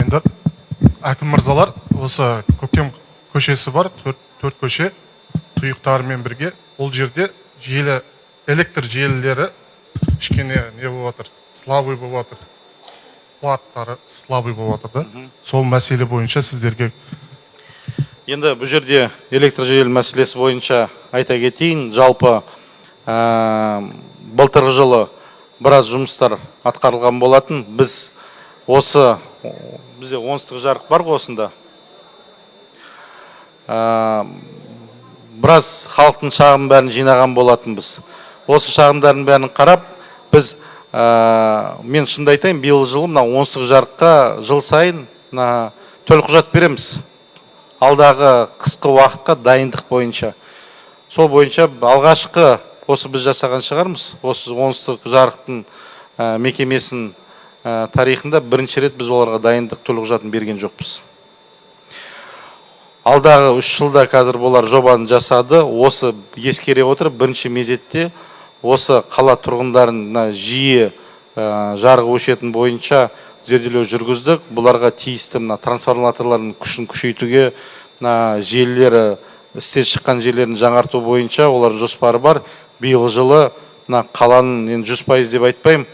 ағайындар, әкім мырзалар, осы көктем көшесі бар, төрт көше тұйықтарымен бірге. Ол жерде электр желілері кішкене не болып жатыр, слабый болып жатыр, қуаттары слабый болып жатыр да. Сол мәселе бойынша сіздерге. Енді бұл жерде электр желі мәселесі бойынша айта кетейін, жалпы былтырғы жылы біраз жұмыстар атқарылған болатын. Бізде оңтүстік жарық бар ғой осында. Біраз халықтың шағымын бәрін жинаған болатынбыз. Осы шағымдардың бәрін қарап, мен шынымды айтайын, биыл жылы мына оңтүстік жарыққа жыл сайын төлқұжат береміз. Алдағы қысқы уақытқа дайындық бойынша. Сол бойынша алғашқы осы біз жасаған шығармыз. Осы оңтүстік жарықтың мекемесінің тарихында бірінші рет біз оларға дайындық төлқұжатын берген жоқпыз. Алдағы 3 жылда қазір болар жобаны жасады. Осы ескере отырып, бірінші мезетте осы қала тұрғындарына жиі жарық өшетін бойынша зерделеу жүргіздік. Бұларға тиісті трансформаторлардың күшін күшейтуге, желілері, істен шыққан жерлерін жаңарту бойынша олар жоспары бар. Биыл жылы қаланың 100% деп айтпаймын,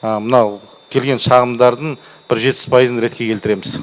мынау келген шағымдардың бір 70%-ын ретке келтіреміз.